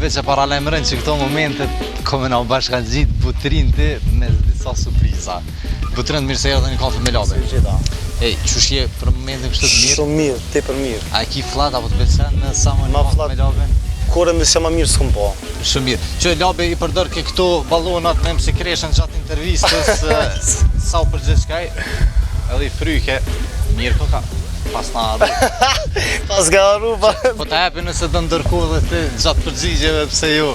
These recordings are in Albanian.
pare që paralajmërojnë që këto momentet kome na bashkallëgjit Butrinti me disa surpriza. Butrint, mirë se erdhe një kafe me labe. Ej, qësh je për momentin kështë të mirë? Shumë mirë, tepër mirë. A ki flat apo të pëlqen në sa më një kafe me laben? Kore më se më mirë s'kom po. Shumë mirë. Që labe i përdor ke këto ballonat me si kreshen gjatë intervistës, sa u përgjith qkaj, edhe i fryke, mirë koka. Pas na arru. Pas ga arru, pa. Po të hapi nëse të ndërkohë dhe ti gjatë përgjigjeve pse jo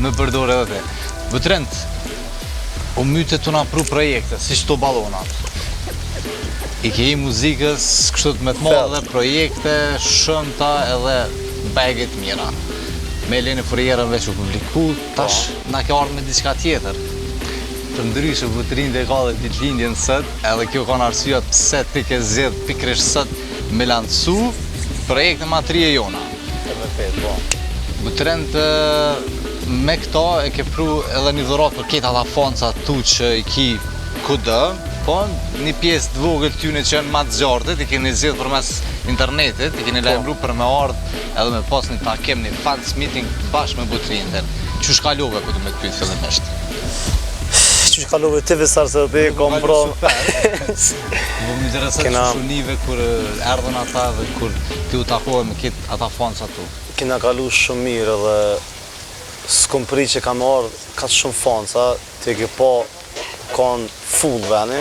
me përdore edhe ti. Butrint, u myte të na pru projekte, si qëto balonat. I ke i muzikës, kështu të me të madhe, projekte, shëmta edhe baget mira. Me Eleni Furierën veç u publiku, tash na ke ardhur me diçka tjetër. Të ndryshë Butrinti e ka dhe ditëlindjen sët, edhe kjo ka në arsye pse ti ke zgjedh pikërisht sët me lancu projekte matrije jona. E vërtet, po. Butrint, me këto e ke pru edhe një dhurat për ketë ata fonca tu që i ki kudo, po një pjesë të vogël tyne që janë ma të gjartet, i keni zgjedh përmes internetit, i keni lajmëru për me ardhë edhe me pas një takim, një fans meeting bashkë me Butrintin. Qysh kalove po du me të pyet fillimisht? Qysh kalove ti visar se dhe kom pro. Më interesat që shunive kur erdhen ata dhe kur ti u takove me kitë ata fonca tu. Kena kalu shumë mirë dhe s'kom pri që kam ardhë ka shumë fonca, ti ke po kanë full veni.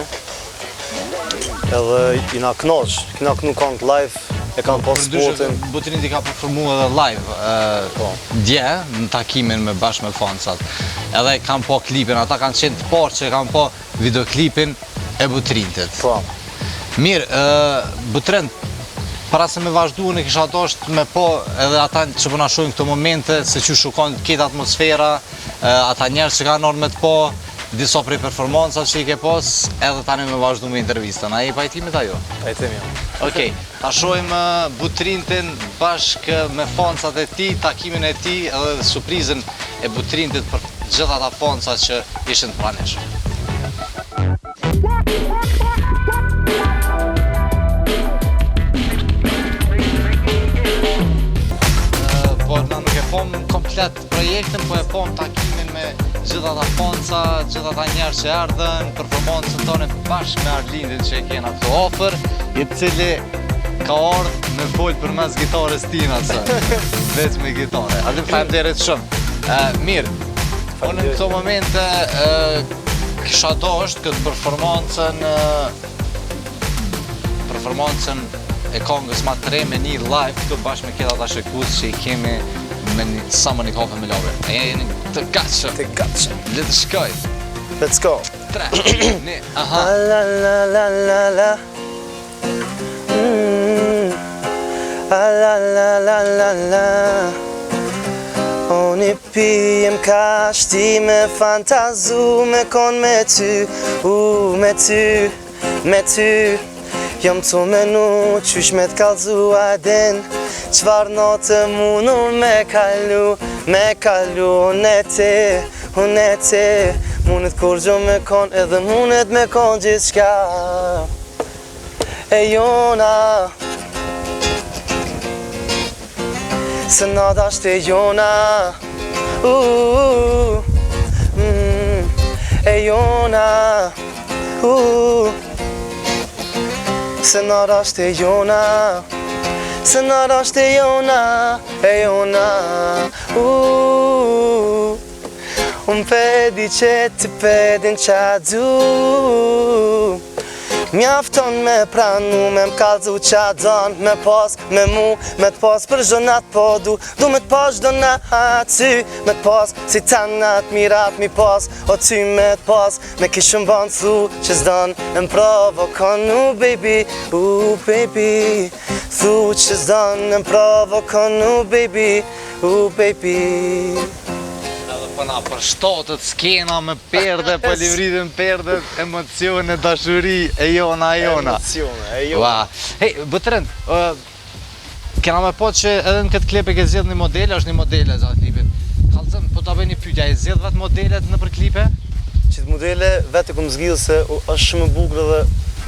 Edhe i na knoq, kena knu kanë live, e kanë po spotin. Butrinti ka performu edhe live dje në takimin me bashkë me foncat. Edhe kanë po klipin, ata kanë qenë të parë që kanë po videoklipin e Butrintit. Po. Mirë, Butrint, para se me vazhdu në kisha dosht me po edhe ata që përna shojnë këto momente, se që shukon këtë atmosfera, ata njerës që kanë orë me të po, disa prej performancat që i ke pos, edhe tani me vazhdu me intervistën. A i pajtimit ajo? Pajtim jo. Okej, ta shojmë Butrintin bashkë me foncat e ti, takimin e ti edhe surprizën e Butrintit për gjitha ata foncat që ishin të praneshëm. Po na nuk e pom komplet projektin, po e pom takimin me gjitha ta fonca, gjitha ta njerë që erdhen, performancën tonë bashkë me Arlindin që e kena këto ofër, i cili ka ardhë me folë për mes gitarës tina që, veç me gitare. Adim faleminderit shumë. Mirë, unë në këto momente kisha dosht këtë performancën e kongës ma të re me një live këtu bashkë me këta ta shekues që i kemi me sa më një kafe me labe. E jeni të gatshëm. Të gatshëm. Le të shkoj. Let's go. 3, 2, aha. La la la la la. La la la la la. Unë i pijem ka shti me fantazu me kon me ty, me ty, me ty. Jam të menu qysh me t'kallzu adin, qfar natë munur me kalu, unë e ti, mundet kur gjo me kon edhe mundet me kon gjithë shka. E jona, se nada shte jona, e jona, se nada shte jona, se nada shte jona, e jona, unë pedi që ti pedin qa du, mjafton me pranu, me m'kallzu qa don, me pas, me mu, me t'pas për zhonat po du me t'pas çdo natë ty, me t'pas, si tanat mirat mi pas, o ty me t'pas, me kishëm ban thu, që s'don, e m'provokon, baby, baby, thu që s'don, e m'provokon, baby, baby. Po na për shtatët skena me perde, po livritin perde, emocione, dashuri, e jona. Emocione, e jona. Hej, Butrint, kena me po që edhe në këtë klip e ke zjedh një modele, është një modele gjatë klipit. Kallëzëm, po ta bëj një pyetja, e zjedh vetë modelet në për klipe? Qëtë modele vetë e kom zgjidhë se është shumë e bukur dhe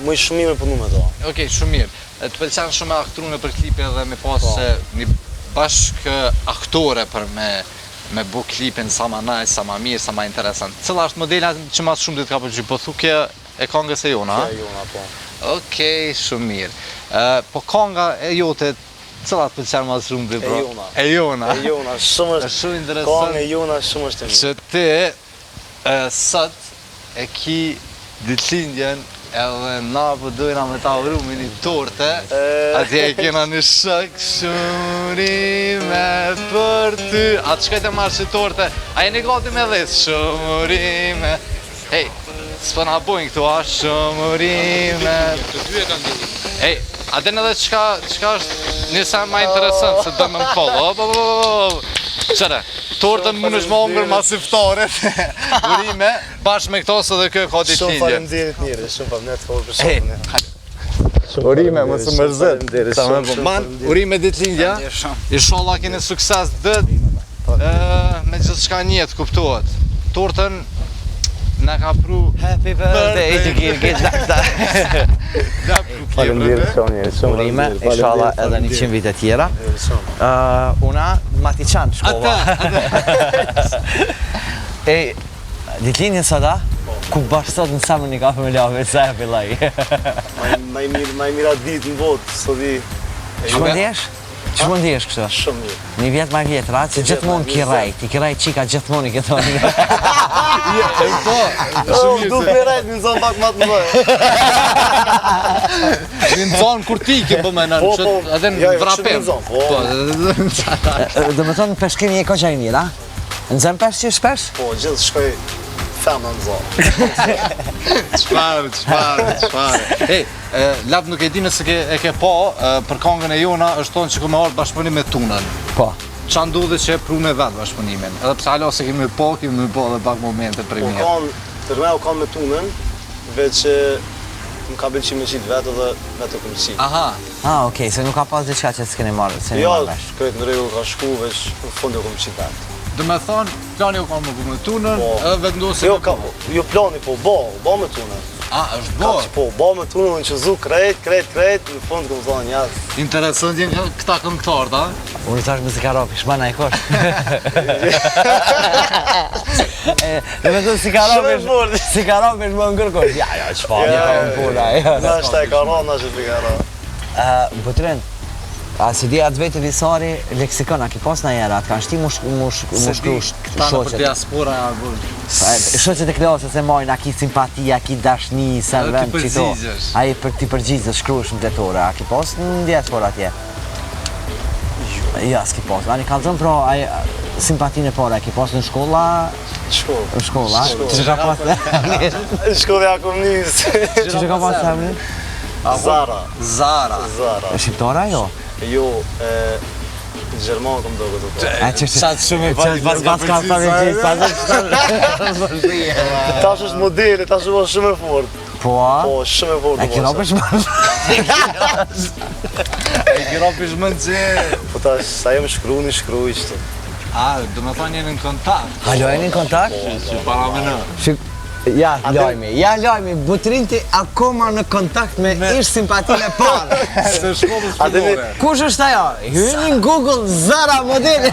më i shumë mirë përnu me to. Okej, shumë mirë. Të pëlqen shumë me aktru në për klipe dhe me pas një bashkë aktore për me me bu klipin sa ma nice, sa ma mirë, sa ma interesant. Cila është modela që mas shumë ditë ka përgjy, po thu kjo e kongës e jona, Kjo e jona, po. Okej, shumë mirë. Po konga e jote, cilat pëlqen më shumë ti bro? E jona, shumë Është shumë interesant. Kong e jona shumë është e mirë. Që ti sot e ki ditëlindjen edhe na po dojna me ta uru me një torte, atje e kena një shok shumërime për ty. Atë shkajt e marrë që torte, a jeni gati me dhes shumërime. Hej, s'po na bojnë këtu, a shumërime. Të dy e kanë ditë. Ej, a den edhe qka është një sen ma interesant se do me më follo. Qëre, tortën mund është më ongër ma siftaret, urime, bashkë me këto së dhe kjo ka ditë Shumë lindje. faleminderit mirë, shumë faleminderit për për shumë. Urime, më së mërzit. Shumë Man, urime ditë lindja, inshallah keni sukses dët, me gjithë shka njetë kuptohet. Tortën na ka pru Happy birthday to Girgit Lakta. da pru Faleminderit shumë, shumë Urime, inshallah edhe 100 vite tjera. Una Matiqan shkova. E ditëlindjen sada, ku bashkë sot në samë një kafe me lave, sa e fillaj. Maj mira ditë në botë, sot i Që më ndjesh? Që më ndjesh kështë? shumë mirë. Një vjetë ma vjetra, që gjithmonë ki rajt, i ki rajt qika gjithmonë i këto një. Du për rajt, në zonë pak matë më dojë. Në zonë kur ti ke bëmena, Po, edhe ja, në vrapim. shumë në zonë, po. Dhe me thonë peshkimi e ko qaj mirë, a? Në zemë pesh që shpesh? Po, gjithë shkoj femna në zonë. Çfarë. Ej, lap nuk e di nëse e ke pa, për kongën e jona është tonë që ku me ardhë bashkëpunim me tunën. Po. Qa ndodhe që e prune vetë bashkëpunimin. Edhe pse alo se kemi pa edhe pak momente për Po, mirë. tërmeu kanë me tunën, veç që më ka bëllë që me qitë vetë dhe vetë këmë qitë. Aha, Okej, se nuk ka pas diçka që s'keni marrë, se një Jo, marrë vesh. krejtë në rregull ka shku, veç në fund e këmë qitë vetë. do me thonë, plani u ka më bu me tunën, Po. edhe vetë ndosë Jo, jo plani, po, bo me tunën. A, është Ka bo. që po, bo me tunën, në që zu krejt, në fund këmë thonë jasë. Interesant jenë këta këngëtarë, ta? Unë i thash me zikaropi, shmana i kosh. Dhe me thënë zikaropi është më ngërkosh. Ja, qëfar, një ka më puna. Na është e ka ra, na është e ka ra. Butren, a si di atë vetë visari leksikon, a ki pas në jera, atë kanë shti mu shkru Këta në për shoqet. diaspora janë bërë. Shoqet e klasës e mojnë, a ki simpati, a ki dashni, se Edhe vend ti qito. përgjigjesh. A i për ti përgjizës, shkruesh në detore, a ki pas në diaspora atje? Ja, s'ki pas. Ani kalzon, pra, simpatinë e para, a ki pas në shkolla? Shkollë. Në shkolla? Shkolla. Që ka pas Shkollë ja komunist. Që ka pas të emrin? Zara. Zara. Zara. Shqiptara, jo? Jo, Gjerman këmë do këtë. A që Qatë shumë e që pas ka të Tash është modeli, tash është shumë e fort. Po, Po, shumë e fort. e kino për shmërë. E kira pishmën që... Po tash, sa jem shkru qëtë. A, do me thonë jeni në kontakt. Halojnë në kontakt? Që para me në. Ja, lojmi, Butrinti akoma në kontakt me ish simpatinë e parë. Se shkollës A dhe fillore. Kush është ajo? Hyni në Google Zara modeli.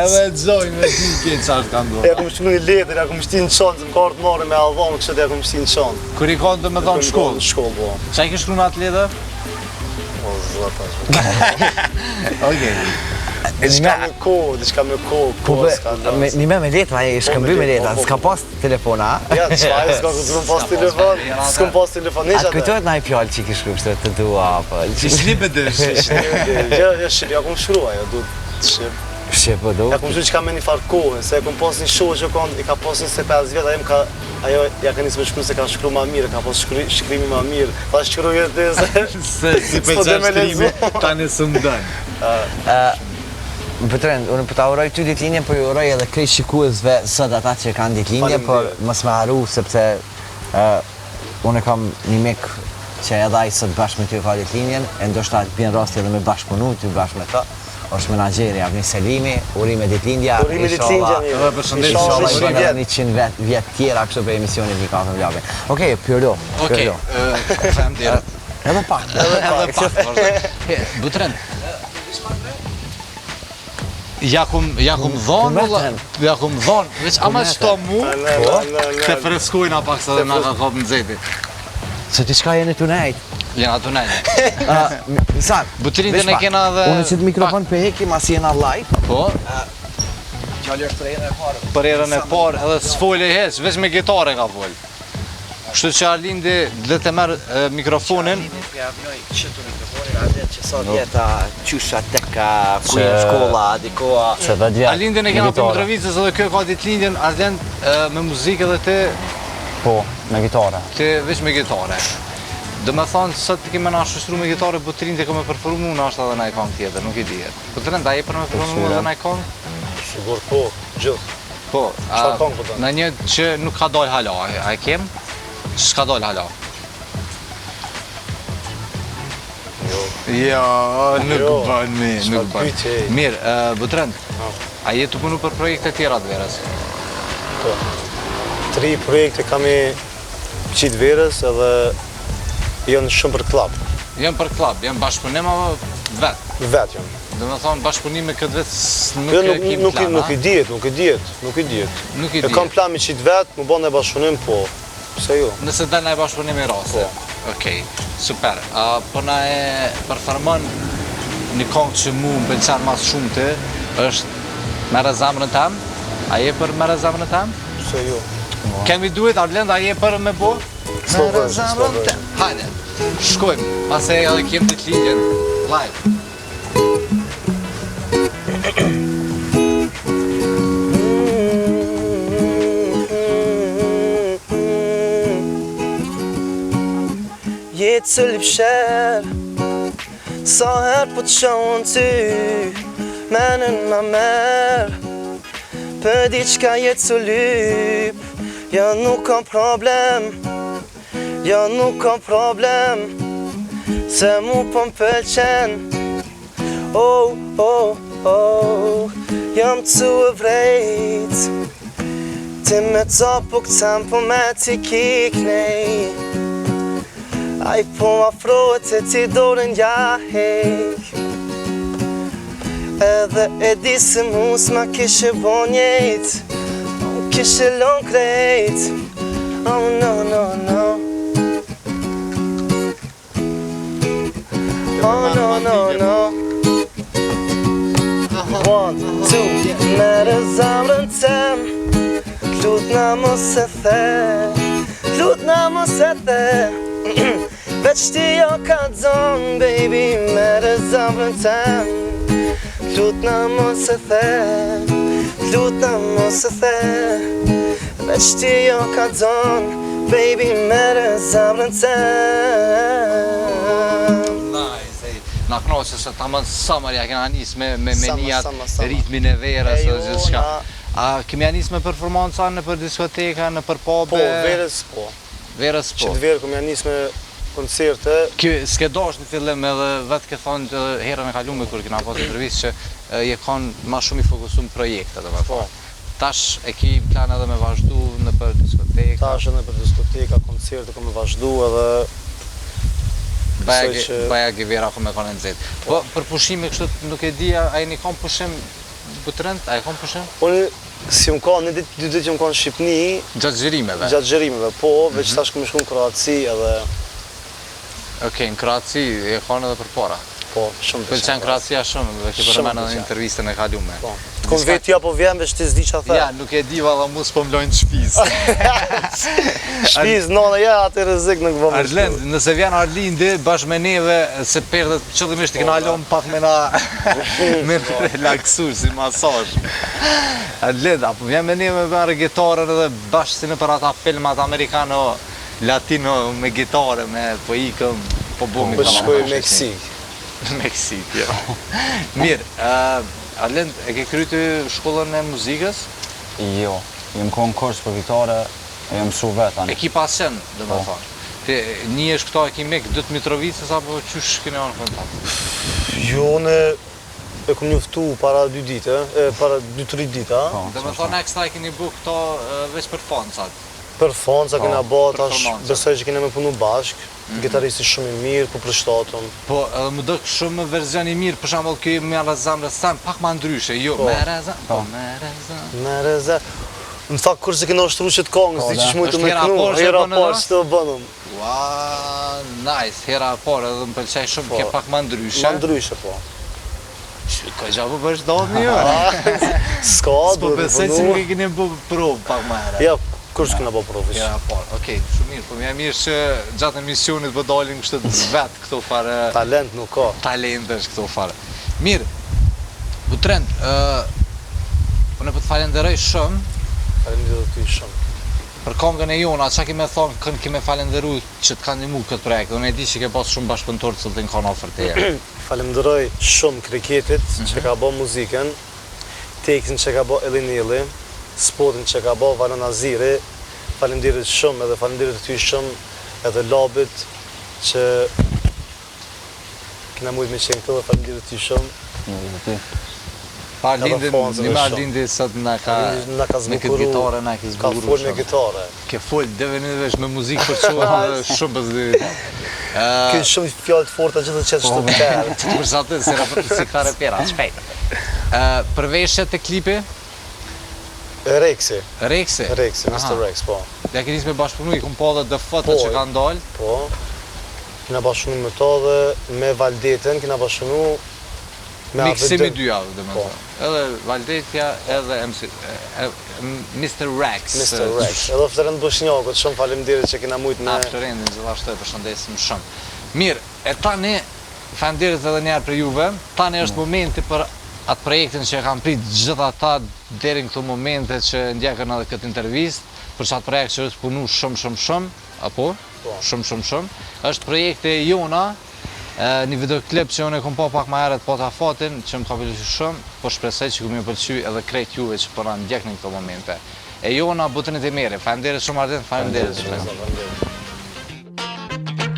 Edhe gjojnë me ti kje qartë ka ndohë. Ja kom shkru një letër, ja kom shti në qonë, se më ka orë të marrë me album, kështë ja kom shti në qonë. Kur i konë do me thonë shkollë. Në shkollë, po. Qa i ke shkru në atë letër? Po, zëta. Okej. Diçka me kohë, kohë s'ka në. Një me letra, e shkëmby me letra, s'ka pas telefona. Ja, qëfaj, s'kom pas telefon, s'kom pas telefon, A nisha të kujtojt na i fjallë që i ki shkru kështë të dua, apo... Që shlipe dësh. Ja, shqip, ja kom shkru ajo, du të shqip. Shqipë, do. Ja kom shkru që ka me një farë kohën, se kom pas një shohë që i ka pas 25 vjetë, ajo ja ka njësë me shkru se ka shkru ma mirë, ka pas shkrimi ma mirë, ta shkru jetë dhe Se si për S'po dhe me qartë shkrimi, lezu. tani së më dënë. Bëtren, unë për ta uroj ty ditëlindjen, po ju uroj edhe krejt shikuesve sot ata që kanë ditëlindje, por mos më haru sepse unë kam një mik që edhe ai sot bashkë me ty ka ditëlindjen, e ndoshta bjen rasti edhe me bashkëpunu ty bashkë me të. Është menaxheri Avni Selimi, urime ditëlindja. Urime ditëlindja mirë. Edhe përshëndetje. Inshallah i Inshallah, bëna 100 vjet tjera kështu për emisionin e Kafën Vlave. Okej, Pyro. Okej, them direkt. Edhe pak. Edhe pak, vazhdo. Butren. Ja kum dhonë, ja kum dhonë, veç ama qëto mu, të freskojna pak sa dhe nga ka kopë në zeti. Se ti shka jeni të nejtë. Jena të nejtë. Nisan, Butrinjën e kena dhe... Unë që të mikrofon për heki, mas jena live. Po, Gjallër për erën e parë. për erën e parë edhe s'folje heq, veç me gitare ka fol. Kështu që Arlindi dhe të merë mikrofonin. Që sa djeta qysha teka, kujnë shkolla, dikoa. Arlindin e kena për Mitrovicës edhe kjo ka ditëlindjen, Arlind me muzikë edhe ti, Po, me gitare. ti veç me gitare. Dhe me thonë, sot të kime nga shushtru me gitare, Butrind e ka me performu në ashtë edhe na i kong tjetër, nuk i dijet. Butrind, a je për me performu edhe na i kong? Sigur po, gjithë. Po, Çfarë kong po do? në një që nuk ka dojë hala, a e kem? S'ka dojë hala? Jo, nuk bën mi, nuk bën. Mirë, Butrind, a je të punu për projekte tjera të verës? Po. 3 projekte kami qitë verës edhe janë shumë për klap. Jem për klab, jem bashkëpunim apo vetë? Vetë janë. Dhe me thonë bashkëpunime këtë vetë nuk Jo, e kim plan, nuk i dihet. Nuk i E kam dijet. plan me qitë vetë, më bënë e bashkëpunim, po. Pse jo? Nëse dhe na e bashkëpunim i raste. Okej, super. Po na e përformon një kongë që mu më pëlqen mas shumë ti, është Mere zemrën tem? A je për Mere zemrën tem? Pse jo? Kemi duhet, Arlend, a je për me bo? S'po Mere vazhdo, s'po zemrën tem. Hajde, shkojmë, pas e edhe kem të t'lindjen, live. Jetë së lipsher, sa her po të shonë ty, menën ma merë, për diçka jetë së lyp, ja nuk kam problem, se mu po m'pëlqen, oh, jam të e vrejt, ti me ca po këtëm po me ti kiknej, ai po m'afrohet e ti dorën ja hek, edhe e di se mu s'ma kishe bo njejt, kishe lon krejt, oh no, oh no. 1, 2, mere zamrën tem, lutna mos e the, veç ti jo ka zonë, baby, mere zamrën tem, lutna mos e the, veç ti jo ka zonë, baby, mere zamrën tem. Nice, na knoqë se ta mënë samërja kena njës me njat Sama. ritmin e verës E dhe jo, gjithë shka. na- A kemi njës me performanca në për diskoteka, në për Po, pobe? verës po. Verës po. Qëtë verë këm janë njës me koncerte, S'ke dash në fillim edhe vetë ke thonë herën e kalume kur kena pas intervistë që je kanë ma shumë i fokusum projekte dhe me po. thonë. Tash e ki plan edhe me vazhdu në për diskoteka? Tash edhe për diskoteka, koncerte këm e vazhdu edhe Baja Givera ku me kanë nëzit. Po, për pushimi kështu nuk e dija, a e një kam pushim Butrend? A e kam pushim? unë si më ka një dy ditë që më ka në Shqipni, Gjatë xhirimeve. gjatë xherimeve, po, veç tash këm shku në Kroaci edhe, Okej, në Kroaci e kanë edhe për para. po, shumë Pëlqen Kroacia shumë dhe ke Shumë përmenë edhe pëlqen. intervistën e kalume. Po. Të kom vetë ja po vjen veç ti s'di qa the. Ja, nuk e di valla mu s'po mlojnë shpiz. Shpiz, nona, ja, atë rrezik nuk vëmë. Arlend, nëse vjen Arlindi bashkë me neve, se perdet qëllimisht i këna lom pak me na me relaksu si masazh. Arlend, apo vjen me neve me marrë gitarën edhe bashkë si në për ata filmat amerikano, latino me gitare, me po ikëm, po bumi Po shkoj në Meksik. Meksik, jo. Mirë, Arlend, e ke kryti shkollën e muzikës? Jo, jem konkurs për gitare, e jem su vetë E anë. ki pasen, dhe me thonë. Ti një është këta e ki mek dëtë Mitrovicës, apo qysh kene anë kontakt? Jo, unë e kom njoftu para 2 dite, para 2-3 dita. Dhe me thonë ekstra e keni bu këta veç për foncat. Për fonca kena bo, tash performanca. besoj që kena me punu bashk. gitaristi shumë i mirë, po përshtatëm. Po, edhe më dëkë shumë verzion i mirë, për shembull kjo me Razam Rastan, pak ma ndryshe, jo, me Razam, po, me Razam. Me reze. Në fakt, kur se kena ushtru që të kongës, di që shmujtë është me hera kënu, parë që hera bën parë edhe? që të bënëm. Ua, nice, hera parë edhe më pëlqej shumë, Po. ke pak ma ndryshe. Ma ndryshe, po. Ka gjabu për shdojnë një, S'ka, s'po duhet besoj të që punu. nuk e keni bë provë pak ma herë. Ja, kur s'kena bo provish. Hera parë, okej, shumë mirë, po më e mirë që gjatë emisionit po dalin kështë të vetë këto fare Talent nuk ka. talentesh këto fare. Mirë, Butrend, unë po të falenderoj shumë Faleminderit ty shumë. për këngën e jona, qa kime thonë, kënë kime falenderu që të kanë ndimu këtë projekt, unë e di që ke pas shumë bashkëpunëtorë që të në kanë ofër të e. Falemderoj shumë Kriketit që ka bo muzikën, tekstin që ka bo Elinili, spotin që ka bo Valon Aziri, falemderit shumë edhe falemderit ty shumë edhe labit që kena mujtë me qenë këtë dhe falemderit ty shumë. Pa Edhe lindin, Fonzën një e ma shumë. lindi sot na ka Na ka me këtë zbukuru, gitare, na ke ka zbukuru full me shumë. gitare. Ke full, deve një vesh me muzikë për shumë dhe shumë bëzdi. Kënë shumë fjallë të forta gjithë të qetë shtëpterë. Që të përsatë, si kare pjera, shpejt. Përveshjet e klipi, Rexi, Rexi. Rexi, Mr. Rex, po. Ja ke nisë me bashkëpunu, i kom pa dhe dë foto Po, që kanë dalë. Po, kena bashkënu me to dhe me Valdetën, kena bashkënu me Miksimi AVD. dy javë, dhe me Po. thënë. Edhe Valdetja, edhe Mr. Rex. Mr. Rex. Edhe Florent Boshnjakut, shumë faleminderit që kena mujtë me... Florendin, gjithashtu e përshëndesim shumë. Mirë, e tani, falenderit edhe njerë për juve, tani është momenti për atë projektin që e kam prit gjitha ata deri në këto momente që ndjekën edhe këtë intervist, për që atë projekt që është punu shumë, apo? Po. Shumë. është projekti e jona, një videoklip që unë e kom pa pak ma herët po ta fatin, që më ka pëlqyer shumë, po shpresoj që këmë pëlqy edhe krejt juve që po na ndjekni në këto momente. E jona Butrinit e Meri, falenderit shumë ardhen, falenderit.